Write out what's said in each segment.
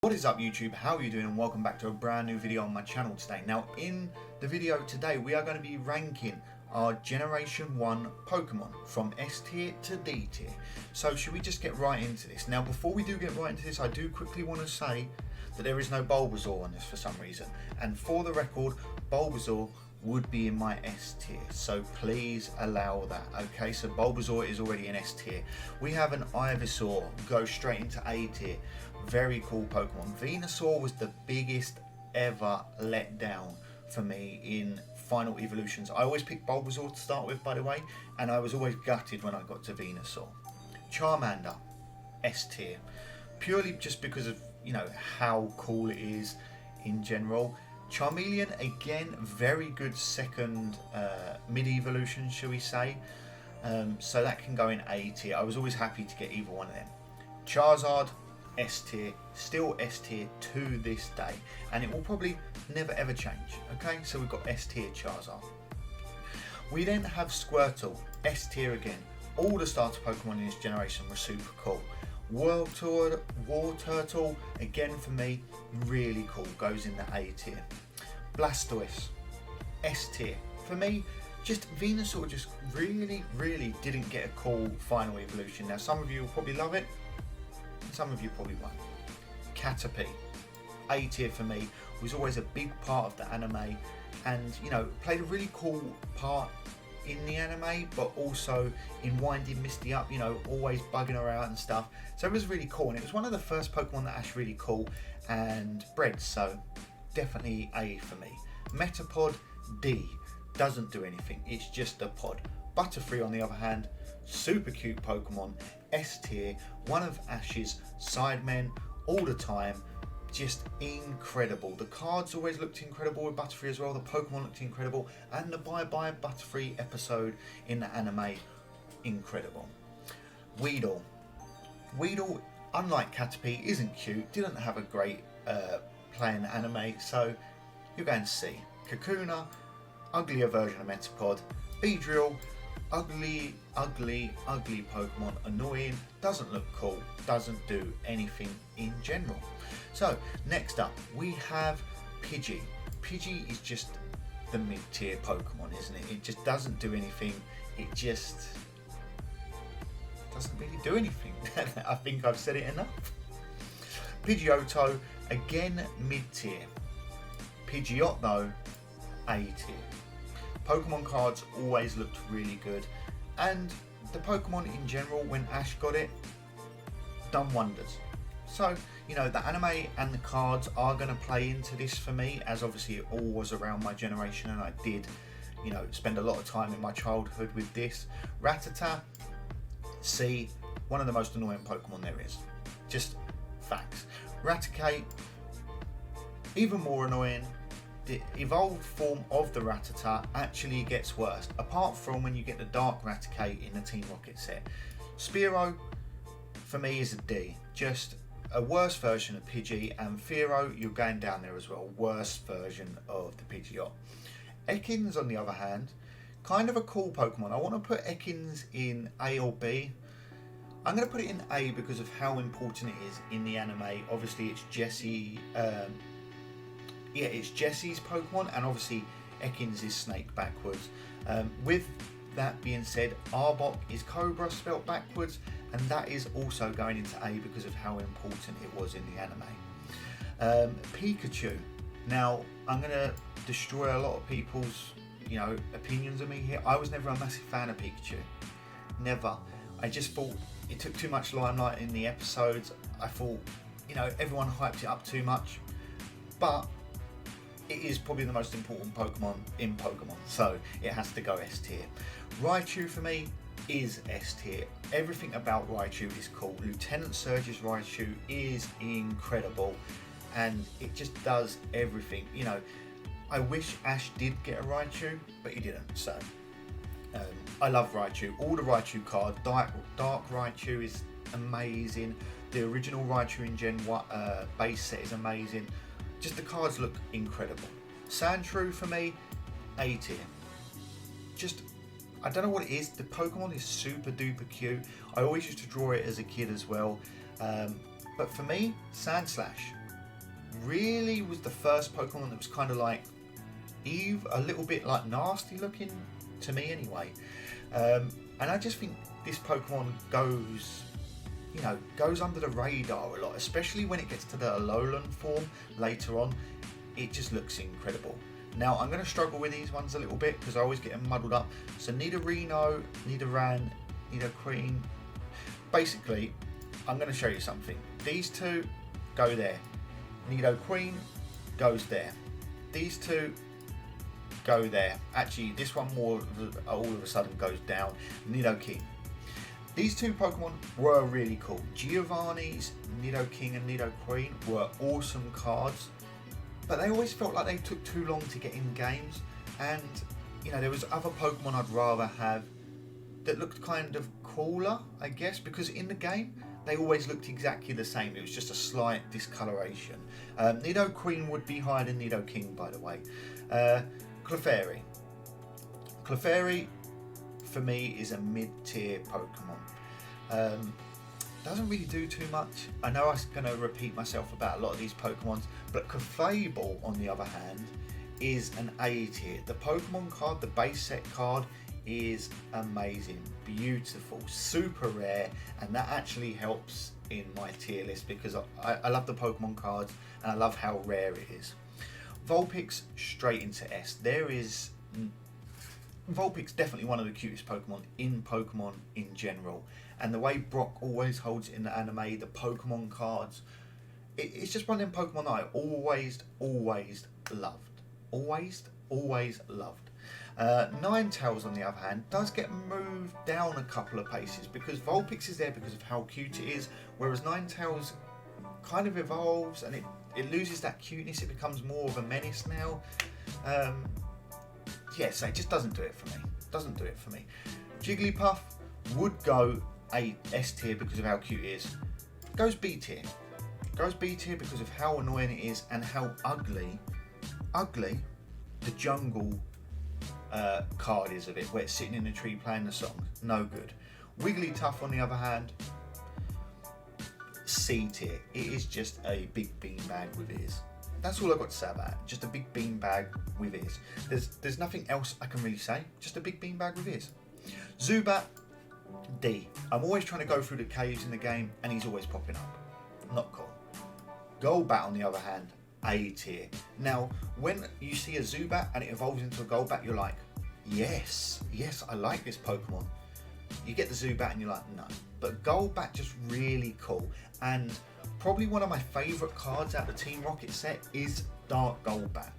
What is up YouTube, how are you doing, and welcome back to a brand new video on my channel today. Now in the video today we are going to be ranking our Generation 1 Pokemon from S tier to D tier. So should we just get right into this? Now before we do get right into this, I do quickly want to say that there is no Bulbasaur on this for some reason. And for the record, Bulbasaur would be in my S tier, so please allow that. Okay, so Bulbasaur is already in S tier. We have an Ivysaur, go straight into A tier. Very cool Pokemon. Venusaur was the biggest ever letdown for me in final evolutions. I always picked Bulbasaur to start with, by the way, and I was always gutted when I got to Venusaur. Charmander, S tier, purely just because of, you know, how cool it is in general. Charmeleon, again, very good second mid-evolution, shall we say. So that can go in A tier. I was always happy to get either one of them. Charizard, S tier, still S tier to this day, and it will probably never ever change. Okay, so we've got S tier Charizard. We then have Squirtle, S tier again. All the starter Pokemon in this generation were super cool. War Turtle, again for me, really cool, goes in the A tier. Blastoise, S tier. For me, just Venusaur just really didn't get a cool final evolution. Now some of you will probably love it, some of you probably won't. Caterpie, A tier for me, was always a big part of the anime, and you know, played a really cool part in the anime, but also in winding Misty up, you know, always bugging her out and stuff. So it was really cool, and it was one of the first Pokemon that Ash really caught and bred, so definitely A for me. Metapod, D, doesn't do anything, it's just a pod. Butterfree on the other hand, super cute Pokemon, S tier, one of Ash's sidemen all the time, just incredible. The cards always looked incredible with Butterfree as well, the Pokemon looked incredible, and the Bye Bye Butterfree episode in the anime, incredible. Weedle, unlike Caterpie, isn't cute, didn't have a great playing anime, so you're going to see. Kakuna, uglier version of Metapod. Beedrill, ugly Pokemon, annoying, doesn't look cool, doesn't do anything in general. So next up we have Pidgey. Pidgey is just the mid-tier Pokemon, isn't it? It just doesn't do anything, it just doesn't really do anything. I think I've said it enough. Pidgeotto, again mid-tier. Pidgeot though, A tier. Pokemon cards always looked really good, and the Pokemon in general, when Ash got it, done wonders. So, you know, the anime and the cards are going to play into this for me, as obviously it all was around my generation, and I did, you know, spend a lot of time in my childhood with this. Rattata, C, one of the most annoying Pokemon there is. Just facts. Raticate, even more annoying. The evolved form of the Rattata actually gets worse, apart from when you get the Dark Raticate in the Team Rocket set. Spearow, for me, is a D. Just a worse version of Pidgey, and Fearow, you're going down there as well. Worst version of the Pidgeot. Ekans, on the other hand, kind of a cool Pokemon. I want to put Ekans in A or B. I'm going to put it in A because of how important it is in the anime. Obviously, it's Jessie. It's Jessie's Pokemon, and obviously Ekans is Snake backwards. With that being said, Arbok is Cobra spelt backwards, and that is also going into A because of how important it was in the anime. Pikachu. Now, I'm going to destroy a lot of people's, you know, opinions of me here. I was never a massive fan of Pikachu. Never. I just thought it took too much limelight in the episodes. I thought, you know, everyone hyped it up too much. But it is probably the most important Pokemon in Pokemon, so it has to go S tier. Raichu for me is S tier. Everything about Raichu is cool. Lieutenant Surge's Raichu is incredible, and it just does everything. You know, I wish Ash did get a Raichu, but he didn't, so I love Raichu. All the Raichu cards, Dark Raichu is amazing. The original Raichu in Gen 1 base set is amazing. Just the cards look incredible. Sandshrew for me, A tier. Just, I don't know what it is. The Pokemon is super duper cute. I always used to draw it as a kid as well. But for me, Sandslash, really was the first Pokemon that was kind of like a little bit like nasty looking to me anyway. And I just think this Pokemon goes under the radar a lot, especially when it gets to the Alolan form later on. It just looks incredible. Now I'm going to struggle with these ones a little bit because I always get them muddled up. So Nidorino, Nidoran, Nidoqueen. Basically, I'm going to show you something. These two go there. Nidoqueen goes there. These two go there. Actually, this one all of a sudden goes down. Nidoking. These two Pokemon were really cool. Giovanni's Nidoking and Nidoqueen were awesome cards, but they always felt like they took too long to get in games. And there was other Pokemon I'd rather have that looked kind of cooler, I guess, because in the game they always looked exactly the same. It was just a slight discoloration. Nidoqueen would be higher than Nidoking, by the way. Clefairy. Clefairy, for me, is a mid-tier Pokemon. Doesn't really do too much. I know I'm going to repeat myself about a lot of these Pokemons, but Clefable, on the other hand, is an A tier. The Pokemon card, the base set card, is amazing, beautiful, super rare, and that actually helps in my tier list because I love the Pokemon cards and I love how rare it is. Vulpix straight into S. Vulpix definitely one of the cutest Pokemon in general, and the way Brock always holds it in the anime, the Pokemon cards, it's just one of them Pokemon that I always loved. Ninetales, on the other hand, does get moved down a couple of paces because Vulpix is there because of how cute it is, whereas Ninetales kind of evolves and it loses that cuteness. It becomes more of a menace now. So it just doesn't do it for me. Jigglypuff would go a S tier because of how cute it is. Goes B tier because of how annoying it is and how ugly the jungle card is of it, where it's sitting in a tree playing the song. No good. Wigglytuff, on the other hand, C tier. It is just a big beanbag with ears. That's all I've got to say about it. Just a big beanbag with ears. There's nothing else I can really say. Just a big beanbag with ears. Zubat, D. I'm always trying to go through the caves in the game and he's always popping up. Not cool. Golbat, on the other hand, A tier. Now, when you see a Zubat and it evolves into a Golbat, you're like, yes, I like this Pokemon. You get the Zubat and you're like, no. But Golbat, just really cool. And probably one of my favourite cards out of the Team Rocket set is Dark Golbat.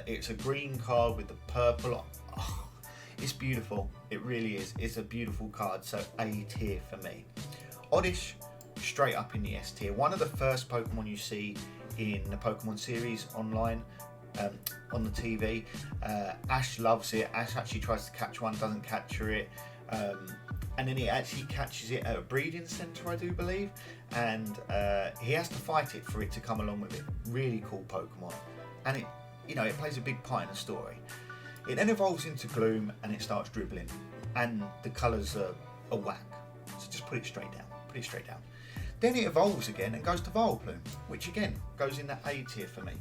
It's a green card with the purple. Oh, it's beautiful. It really is. It's a beautiful card. So A tier for me. Oddish, straight up in the S tier. One of the first Pokemon you see in the Pokemon series online, on the TV. Ash loves it. Ash actually tries to catch one, doesn't capture it. And then he actually catches it at a breeding centre, I do believe, and he has to fight it for it to come along with it. Really cool Pokemon, and it plays a big part in the story. It then evolves into Gloom and it starts dribbling, and the colours are whack. So just put it straight down. Then it evolves again and goes to Vileplume, which again goes in that A tier for me.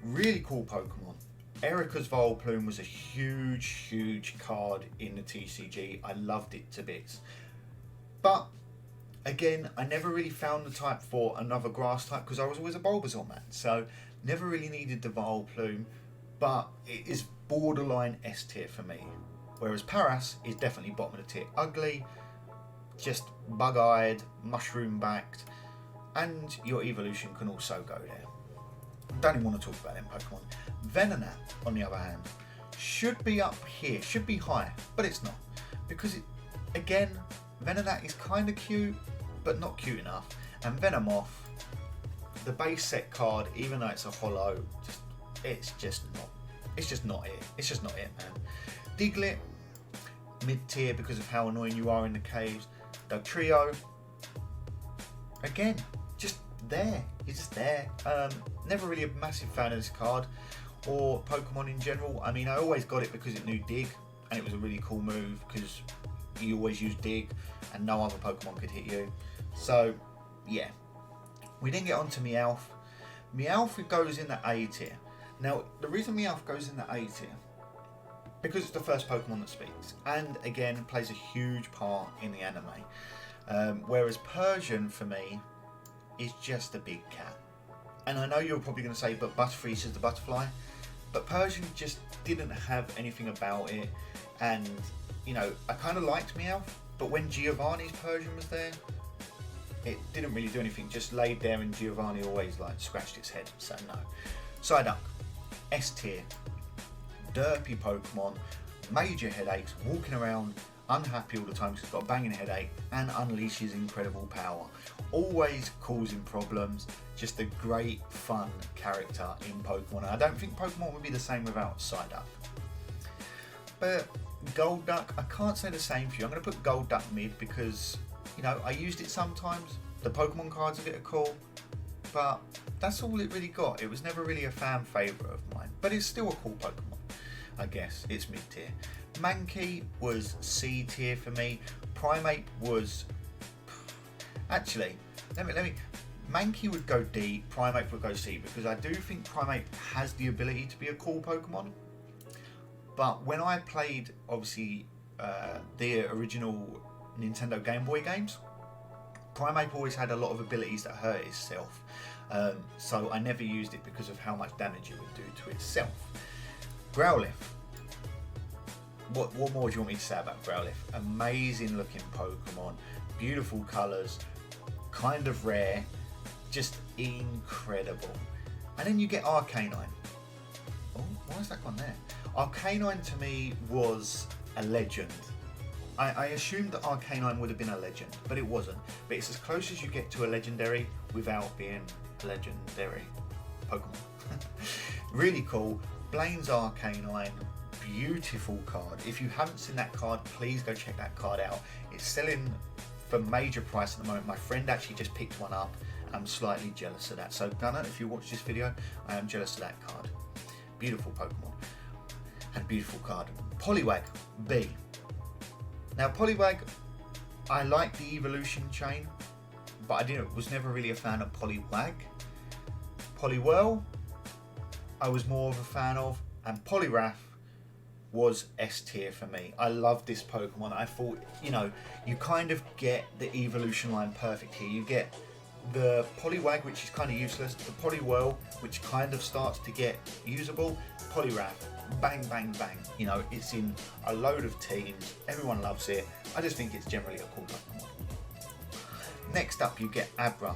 Really cool Pokemon. Erica's Vileplume was a huge card in the TCG. I loved it to bits. But again, I never really found the type for another grass type because I was always a Bulbasaur man. So never really needed the Vileplume, but it is borderline S tier for me. Whereas Paras is definitely bottom of the tier. Ugly, just bug-eyed, mushroom-backed, and your evolution can also go there. Don't even want to talk about them Pokemon. Venonat, on the other hand, should be up here, should be higher, but it's not. Because, again, Venonat is kind of cute, but not cute enough. And Venomoth, the base set card, even though it's a holo, it's just not it. It's just not it, man. Diglett, mid-tier because of how annoying you are in the caves. Dugtrio, again, just there. You're just there. Never really a massive fan of this card or Pokemon in general. I mean, I always got it because it knew Dig, and it was a really cool move because you always use Dig and no other Pokemon could hit you. So, yeah. We then get on to Meowth. Meowth goes in the A tier. Now, the reason Meowth goes in the A tier, because it's the first Pokemon that speaks, and again, plays a huge part in the anime. Whereas Persian, for me, is just a big cat. And I know you're probably going to say, but Butterfree is the butterfly. But Persian just didn't have anything about it. And, you know, I kind of liked Meowth, but when Giovanni's Persian was there, it didn't really do anything. Just laid there and Giovanni always like scratched its head. So no. Psyduck, S tier. Derpy Pokemon, major headaches, walking around unhappy all the time because it's got a banging headache, and unleashes incredible power. Always causing problems, just a great fun character in Pokemon. I don't think Pokemon would be the same without Psyduck. But Golduck, I can't say the same for you. I'm going to put Golduck mid because, you know, I used it sometimes. The Pokemon cards of it are cool, but that's all it really got. It was never really a fan favourite of mine, but it's still a cool Pokemon. I guess it's mid tier. Mankey was C tier for me. Primeape was actually let me. Mankey would go D. Primeape would go C because I do think Primeape has the ability to be a cool Pokemon. But when I played obviously the original Nintendo Game Boy games, Primeape always had a lot of abilities that hurt itself. So I never used it because of how much damage it would do to itself. Growlithe. What more do you want me to say about Growlithe? Amazing looking Pokemon, beautiful colours, kind of rare, just incredible. And then you get Arcanine. Oh, why has that gone there? Arcanine to me was a legend. I assumed that Arcanine would have been a legend, but it wasn't. But it's as close as you get to a legendary without being a legendary Pokemon. Really cool. Blaine's Arcanine, beautiful card. If you haven't seen that card, please go check that card out. It's selling for major price at the moment. My friend actually just picked one up. I'm slightly jealous of that. So Gunnar, if you watch this video, I am jealous of that card. Beautiful Pokemon and beautiful card. Poliwag, B. Now Poliwag, I like the evolution chain, but I was never really a fan of Poliwag. Poliwhirl, I was more of a fan of, and Poliwrath was S tier for me. I love this Pokemon. I thought, you know, you kind of get the evolution line perfect here. You get the Poliwag, which is kind of useless, the Poliwhirl, which kind of starts to get usable, Poliwrath, bang, bang, bang. You know, it's in a load of teams. Everyone loves it. I just think it's generally a cool Pokemon. Next up, you get Abra.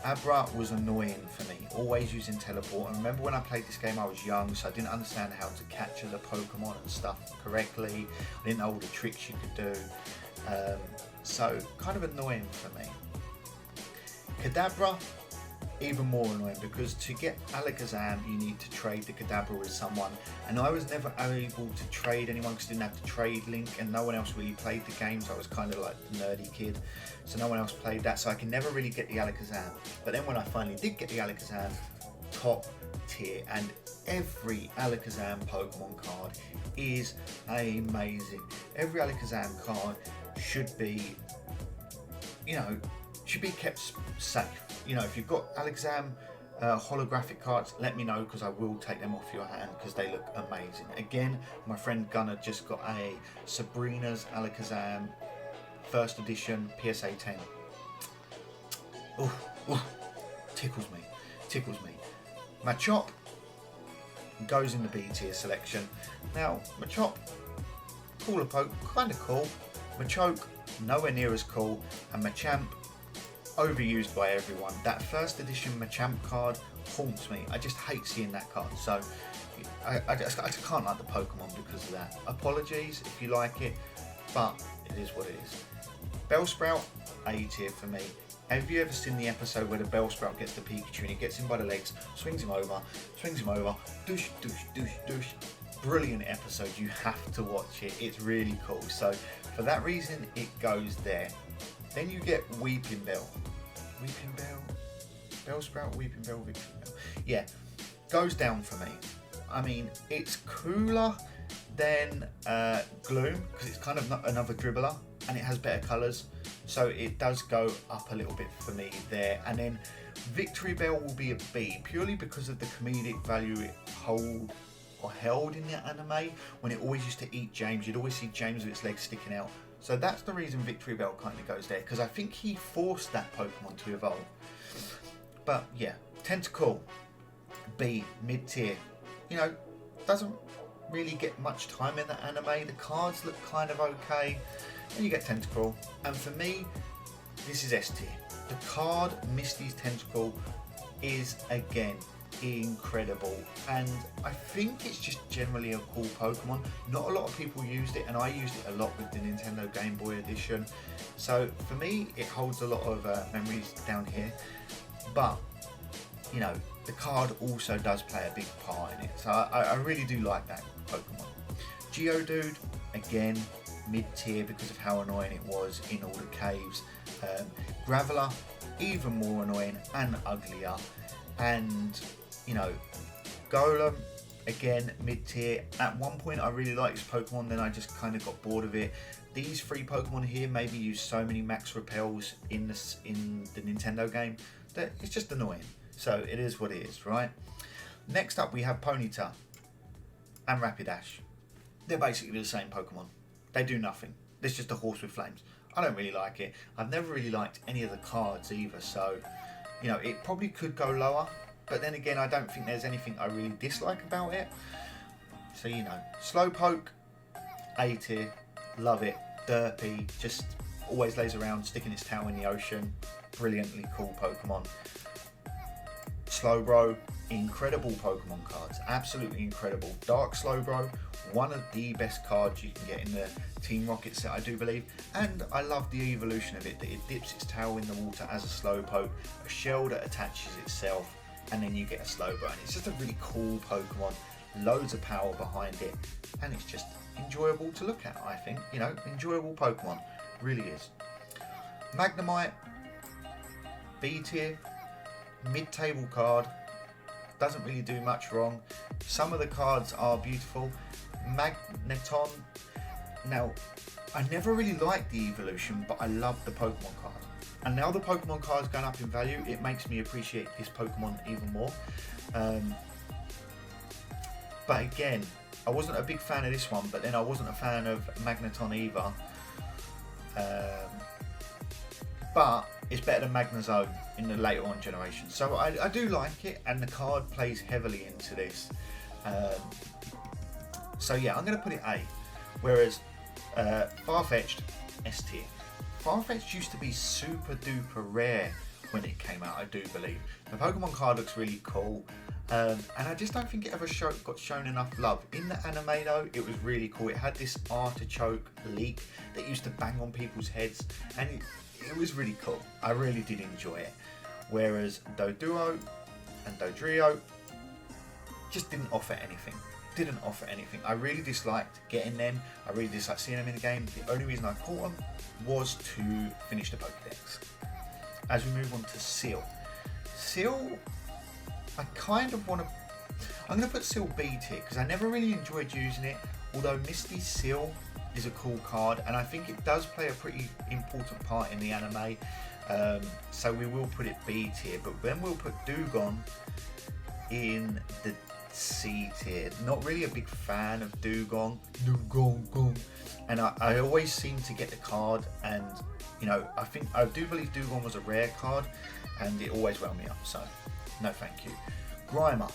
Abra was annoying for me, always using teleport. And remember when I played this game, I was young, so I didn't understand how to capture the Pokemon and stuff correctly. I didn't know all the tricks you could do. So kind of annoying for me. Kadabra, even more annoying because to get Alakazam, you need to trade the Kadabra with someone. And I was never able to trade anyone because I didn't have to trade Link and no one else really played the game. So I was kind of like the nerdy kid. So no one else played that. So I can never really get the Alakazam. But then when I finally did get the Alakazam, top tier. And every Alakazam Pokemon card is amazing. Every Alakazam card should be, you know, should be kept safe. You know, if you've got Alakazam holographic cards, let me know because I will take them off your hand because they look amazing. Again, my friend Gunnar just got a Sabrina's Alakazam first edition PSA 10. Ooh, tickles me. Machop goes in the B tier selection. Now, Machop, cooler poke, kind of cool. Machoke, nowhere near as cool. And Machamp, overused by everyone. That first edition Machamp card haunts me. I just hate seeing that card. So I just can't like the Pokemon because of that. Apologies if you like it, but it is what it is. Bellsprout, A tier for me. Have you ever seen the episode where the Bellsprout gets the Pikachu and he gets him by the legs, swings him over, douche, douche, douche, douche. Brilliant episode. You have to watch it. It's really cool. So for that reason, it goes there. Then you get Weeping Bell. Weeping Bell? Bellsprout, Weeping Bell, Weeping Bell. Yeah, goes down for me. I mean, it's cooler than Gloom because it's kind of another dribbler and it has better colours. So it does go up a little bit for me there. And then Victory Bell will be a B, purely because of the comedic value it held in the anime. When it always used to eat James, you'd always see James with its legs sticking out. So that's the reason Victory Bell kind of goes there, because I think he forced that Pokemon to evolve. But yeah, Tentacle, B, mid-tier. You know, doesn't really get much time in the anime. The cards look kind of okay, and you get Tentacle. And for me, this is S tier. The card Misty's Tentacle is, again, incredible, and I think it's just generally a cool Pokemon. Not a lot of people used it, and I used it a lot with the Nintendo Game Boy Edition, so for me it holds a lot of memories down here. But you know, the card also does play a big part in it, so I really do like that Pokemon. Geodude, again, mid-tier because of how annoying it was in all the caves. Graveler, even more annoying and uglier. And you know, Golem, again, mid-tier. At one point I really liked this Pokemon, then I just kind of got bored of it. These three Pokemon here maybe use so many max repels in the Nintendo game that it's just annoying. So it is what it is, right? Next up we have Ponyta and Rapidash. They're basically the same Pokemon. They do nothing. It's just a horse with flames. I don't really like it. I've never really liked any of the cards either, so you know, it probably could go lower, but then again, I don't think there's anything I really dislike about it. So you know, Slowpoke, A tier, love it. Derpy, just always lays around sticking its tail in the ocean. Brilliantly cool Pokemon. Slowbro, incredible Pokemon cards, absolutely incredible. Dark Slowbro, one of the best cards you can get in the Team Rocket set, I do believe, and I love the evolution of it, that it dips its tail in the water as a Slowpoke, a shell that attaches itself, and then you get a Slowbro, and it's just a really cool Pokemon, loads of power behind it, and it's just enjoyable to look at, I think. You know, enjoyable Pokemon, really is. Magnemite, B tier, mid-table card, doesn't really do much wrong. Some of the cards are beautiful. Magneton, now I never really liked the evolution, but I love the Pokemon card, and now the Pokemon card's going up in value, it makes me appreciate this Pokemon even more. But again, I wasn't a big fan of this one, but then I wasn't a fan of Magneton either. But it's better than Magnezone in the later on generation, so I do like it, and the card plays heavily into this. So yeah, I'm going to put it A. Whereas Farfetch'd, S tier. Farfetch'd used to be super duper rare when it came out, I do believe. The Pokemon card looks really cool, and I just don't think it ever got shown enough love. In the anime though, it was really cool. It had this artichoke leak that used to bang on people's heads, and it was really cool. I really did enjoy it. Whereas Doduo and Dodrio just didn't offer anything. I really disliked getting them. I really disliked seeing them in the game. The only reason I caught them was to finish the Pokedex. As we move on to Seal. Seal, I kind of want to... I'm going to put Seal B tier because I never really enjoyed using it. Although Misty's Seal is a cool card, and I think it does play a pretty important part in the anime. So we will put it B tier, but then we'll put Dewgong in the C tier. Not really a big fan of Dewgong. And I always seem to get the card, and you know, I do believe Dewgong was a rare card, and it always wound me up, so no thank you. Grimer.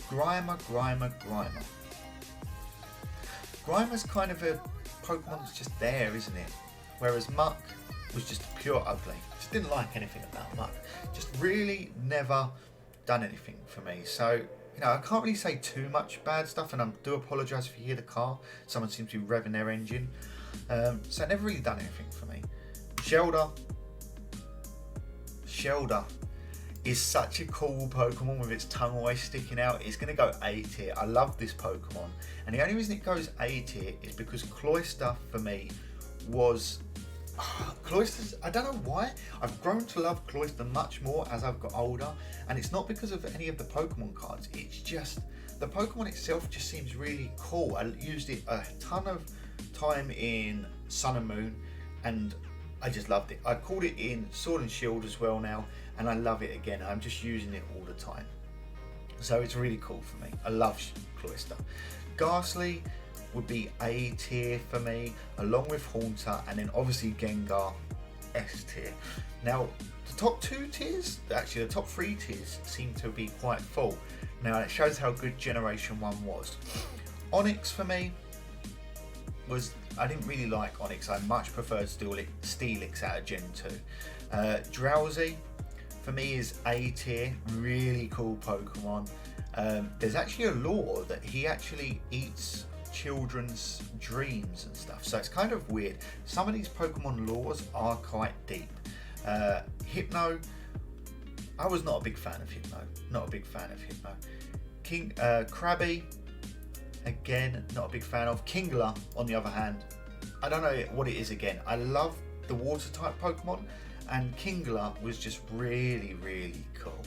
Grimer's kind of a Pokemon that's just there, isn't it? Whereas Muck was just pure ugly. Just didn't like anything about Muck. Just really never done anything for me. So, you know, I can't really say too much bad stuff, and I do apologise if you hear the car. Someone seems to be revving their engine. So it never really done anything for me. Shelder is such a cool Pokemon with its tongue always sticking out. It's going to go A tier. I love this Pokemon. And the only reason it goes A tier is because Cloyster for me was... Cloyster's, I don't know why, I've grown to love Cloyster much more as I've got older, and it's not because of any of the Pokemon cards, it's just the Pokemon itself just seems really cool. I used it a ton of time in Sun and Moon, and I just loved it. I called it in Sword and Shield as well now, and I love it again. I'm just using it all the time. So it's really cool for me. I love Cloyster. Ghastly would be A tier for me, along with Haunter, and then obviously Gengar, S tier. Now, the top 2 tiers, actually the top 3 tiers, seem to be quite full. Now, it shows how good Generation 1 was. Onyx for me was, I didn't really like Onyx. I much preferred Steelix out of Gen 2. Drowsy for me is A tier, really cool Pokemon. There's actually a lore that he actually eats children's dreams and stuff, so it's kind of weird. Some of these Pokemon lores are quite deep. Hypno, I was not a big fan of Hypno. Krabby, again, not a big fan of. Kingler, on the other hand, I don't know what it is again. I love the water type Pokemon, and Kingler was just really, really cool.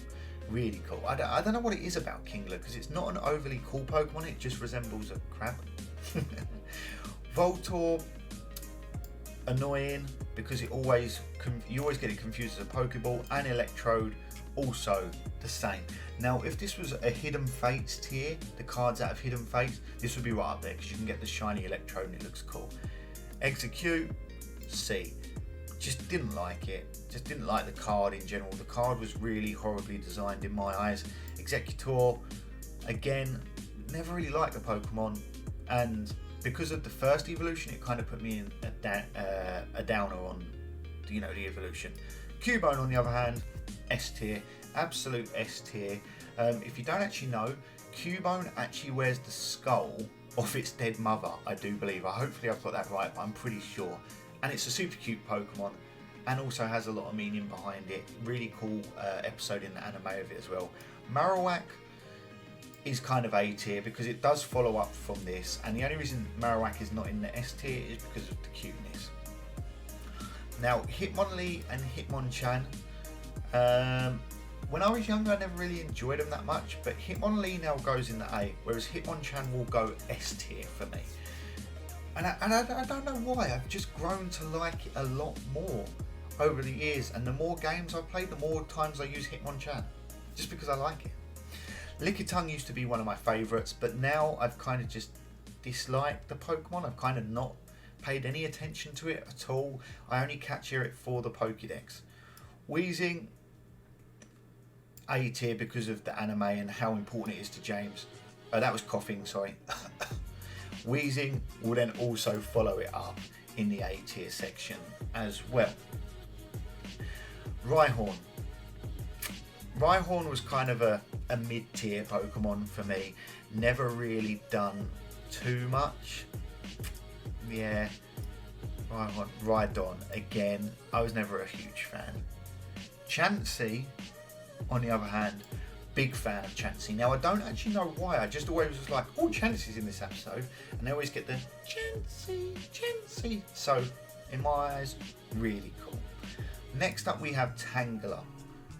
Really cool. I don't know what it is about Kingler, because it's not an overly cool Pokemon, it just resembles a crab. Voltorb, annoying, because you always get it confused as a Pokeball, and Electrode, also the same. Now, if this was a Hidden Fates tier, the cards out of Hidden Fates, this would be right up there, because you can get the shiny Electrode and it looks cool. Execute, C. Just didn't like it. Just didn't like the card in general. The card was really horribly designed in my eyes. Executor, again, never really liked the Pokemon, and because of the first evolution, it kind of put me in a downer on, the evolution. Cubone, on the other hand, S tier, absolute S tier. If you don't actually know, Cubone actually wears the skull of its dead mother, I do believe. Hopefully I've got that right, but I'm pretty sure. And it's a super cute Pokemon, and also has a lot of meaning behind it. Really cool episode in the anime of it as well. Marowak is kind of A tier because it does follow up from this, and the only reason Marowak is not in the S tier is because of the cuteness. Now, Hitmonlee and Hitmonchan, when I was younger I never really enjoyed them that much, but Hitmonlee now goes in the A, whereas Hitmonchan will go S tier for me. And I don't know why, I've just grown to like it a lot more over the years, and the more games I play, the more times I use Hitmonchan, just because I like it. Lickitung used to be one of my favourites, but now I've kind of just disliked the Pokemon. I've kind of not paid any attention to it at all. I only capture it for the Pokédex. Weezing, A tier because of the anime and how important it is to James. That was coughing, sorry. Weezing will then also follow it up in the A tier section as well. Rhyhorn. Rhyhorn was kind of a mid-tier Pokemon for me. Never really done too much. Yeah. Rhydon, again, I was never a huge fan. Chansey, on the other hand, big fan of Chansey. Now, I don't actually know why. I just always was like, oh, Chansey's in this episode. And they always get the Chansey. So, in my eyes, really cool. Next up, we have Tangela.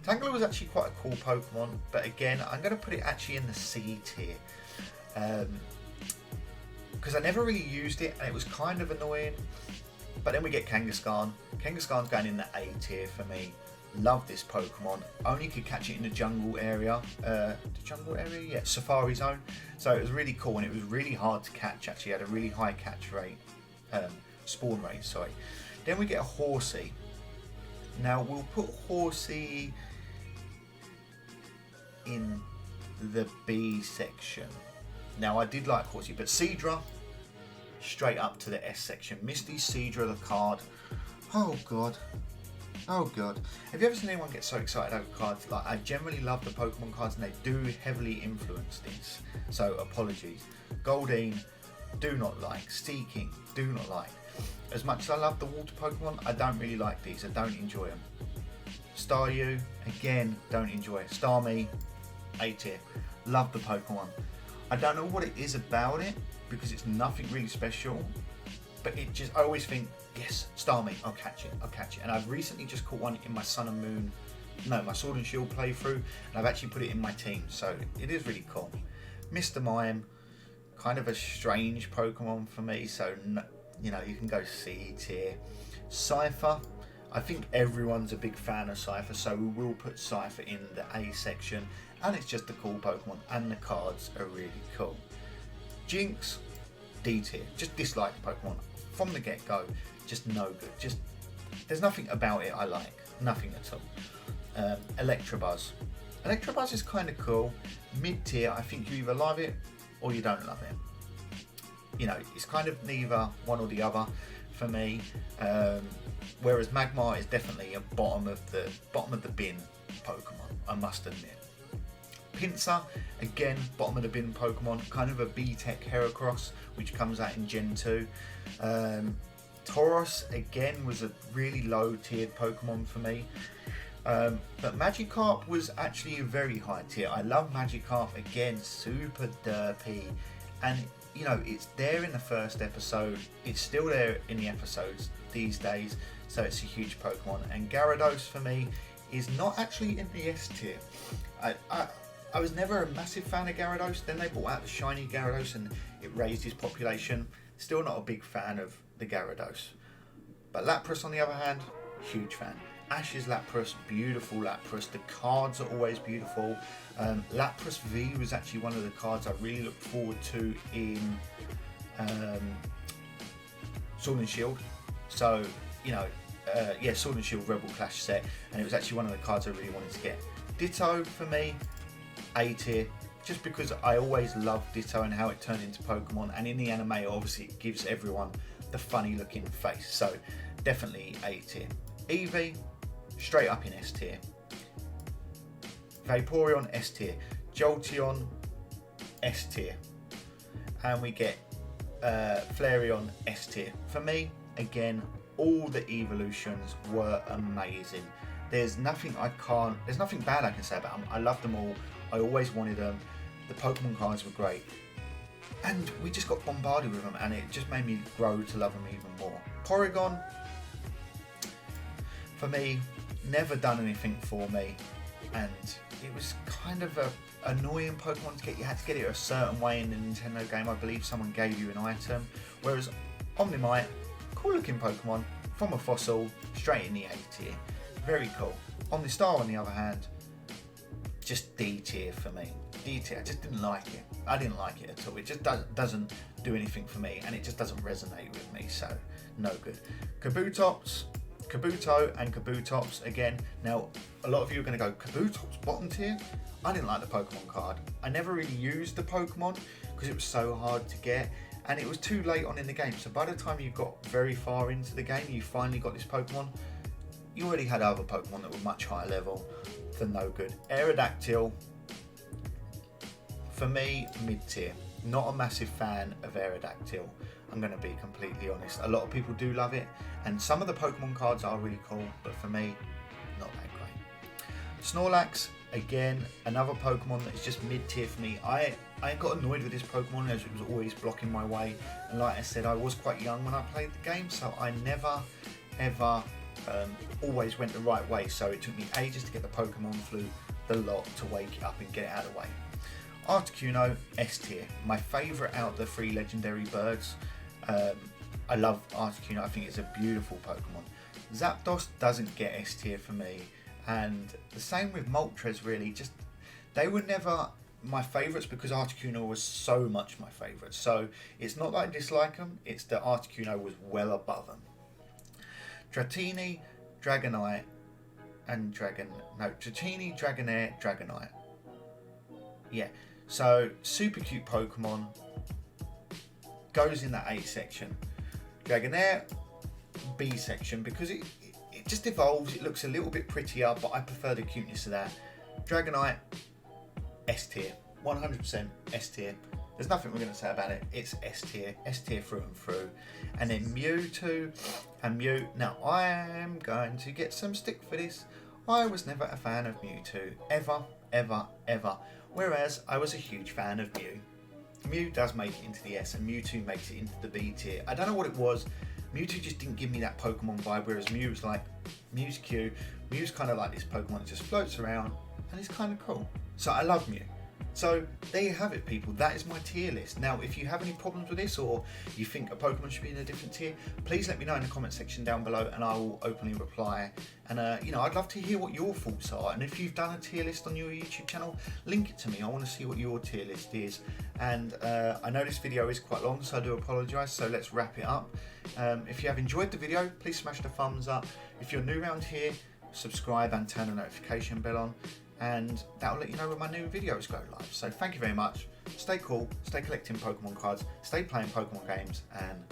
Tangela was actually quite a cool Pokemon, but again, I'm going to put it actually in the C tier. Because I never really used it, and it was kind of annoying. But then we get Kangaskhan. Kangaskhan's going in the A tier for me. Love this Pokemon. Only could catch it in the jungle area. Yeah, Safari Zone. So it was really cool, and it was really hard to catch. Actually, it had a really high catch rate, spawn rate. Sorry. Then we get a Horsey. Now we'll put Horsey in the B section. Now I did like Horsey, but Seadra straight up to the S section. Misty Seadra, the card. Oh god. Have you ever seen anyone get so excited over cards? Like, I generally love the Pokemon cards, and they do heavily influence this. So apologies. Goldeen, do not like. Steaking, do not like. As much as I love the water Pokemon, I don't really like these. I don't enjoy them. Staryu, again, don't enjoy it. Starmie, A tier. Love the Pokemon. I don't know what it is about it, because it's nothing really special, but it just, I always think, yes, Starmie, I'll catch it. And I've recently just caught one in my my Sword and Shield playthrough, and I've actually put it in my team, so it is really cool. Mr. Mime, kind of a strange Pokemon for me, so you can go C tier. Cypher, I think everyone's a big fan of Cypher, so we will put Cypher in the A section, and it's just a cool Pokemon, and the cards are really cool. Jinx, D tier, just dislike Pokemon from the get-go, just no good. Just there's nothing about it I like, nothing at all. Electabuzz. Electabuzz is kind of cool, mid tier. I think you either love it or you don't love it. You know, it's kind of neither one or the other for me. Whereas Magmar is definitely a bottom of the bin Pokemon, I must admit. Pinsir, again, bottom of the bin Pokemon, kind of a B-Tech Heracross, which comes out in Gen 2. Tauros, again, was a really low-tiered Pokemon for me. But Magikarp was actually a very high tier. I love Magikarp, again, super derpy. And, you know, it's there in the first episode. It's still there in the episodes these days, so it's a huge Pokemon. And Gyarados, for me, is not actually in the S tier. I was never a massive fan of Gyarados. Then they brought out the shiny Gyarados and it raised his population. Still not a big fan of the Gyarados. But Lapras, on the other hand, huge fan. Ash's Lapras, beautiful Lapras. The cards are always beautiful. Lapras V was actually one of the cards I really looked forward to in Sword and Shield. So, you know, yeah, Sword and Shield Rebel Clash set, and it was actually one of the cards I really wanted to get. Ditto for me, A tier, just because I always loved Ditto and how it turned into Pokemon, and in the anime obviously it gives everyone the funny looking face, so definitely A tier. Eevee, straight up in S tier. Vaporeon, S tier. Jolteon, S tier. And we get Flareon, S tier. For me, again, all the evolutions were amazing. There's nothing bad I can say about them. I love them all. I always wanted them. The Pokemon cards were great. And we just got bombarded with them, and it just made me grow to love them even more. Porygon, for me, never done anything for me, and it was kind of a annoying Pokemon to get. You had to get it a certain way in the Nintendo game. I believe someone gave you an item. Whereas Omnimite, cool looking Pokemon from a fossil, straight in the A tier. Very cool. Omnistar, on the other hand, just D tier for me. D tier, I just didn't like it. I didn't like it at all. It just doesn't do anything for me, and it just doesn't resonate with me, so no good. Kabuto and Kabutops again. Now, a lot of you are going to go, Kabutops bottom tier? I didn't like the Pokemon card. I never really used the Pokemon because it was so hard to get, and it was too late on in the game. So by the time you got very far into the game, you finally got this Pokemon, you already had other Pokemon that were much higher level than no good. Aerodactyl, for me, mid tier. Not a massive fan of Aerodactyl. I'm going to be completely honest. A lot of people do love it, and some of the Pokemon cards are really cool, but for me, not that great. Snorlax, again, another Pokemon that's just mid-tier for me. I got annoyed with this Pokemon as it was always blocking my way, and like I said, I was quite young when I played the game, so I never, ever always went the right way, so it took me ages to get the Pokemon Flu, the lot, to wake it up and get it out of the way. Articuno, S tier. My favourite out of the 3 legendary birds. I love Articuno. I think it's a beautiful Pokemon. Zapdos doesn't get S tier for me, and the same with Moltres. Really, just they were never my favourites because Articuno was so much my favourite. So it's not that I dislike them; it's that Articuno was well above them. Dratini, Dragonite, and Dratini, Dragonair, Dragonite. Yeah. So super cute Pokemon. Goes in that A section. Dragonair, B section, because it just evolves. It looks a little bit prettier, but I prefer the cuteness of that. Dragonite, S tier, 100% S tier. There's nothing we're going to say about it. It's S tier through and through. And then Mewtwo and Mew. Now I am going to get some stick for this. I was never a fan of Mewtwo, ever. Whereas I was a huge fan of Mew. Mew does make it into the S, and Mewtwo makes it into the B tier. I don't know what it was. Mewtwo just didn't give me that Pokemon vibe, whereas Mew's like, Mew's cute. Mew's kind of like this Pokemon that just floats around, and it's kind of cool. So I love Mew. So there you have it, people. That is my tier list. Now, if you have any problems with this, or you think a Pokemon should be in a different tier, please let me know in the comment section down below, and I will openly reply. And I'd love to hear what your thoughts are. And if you've done a tier list on your YouTube channel, link it to me. I want to see what your tier list is. And I know this video is quite long, so I do apologise. So let's wrap it up. If you have enjoyed the video, please smash the thumbs up. If you're new around here, subscribe and turn the notification bell on, and that'll let you know when my new videos go live. So thank you very much. Stay cool, stay collecting Pokemon cards, stay playing Pokemon games, and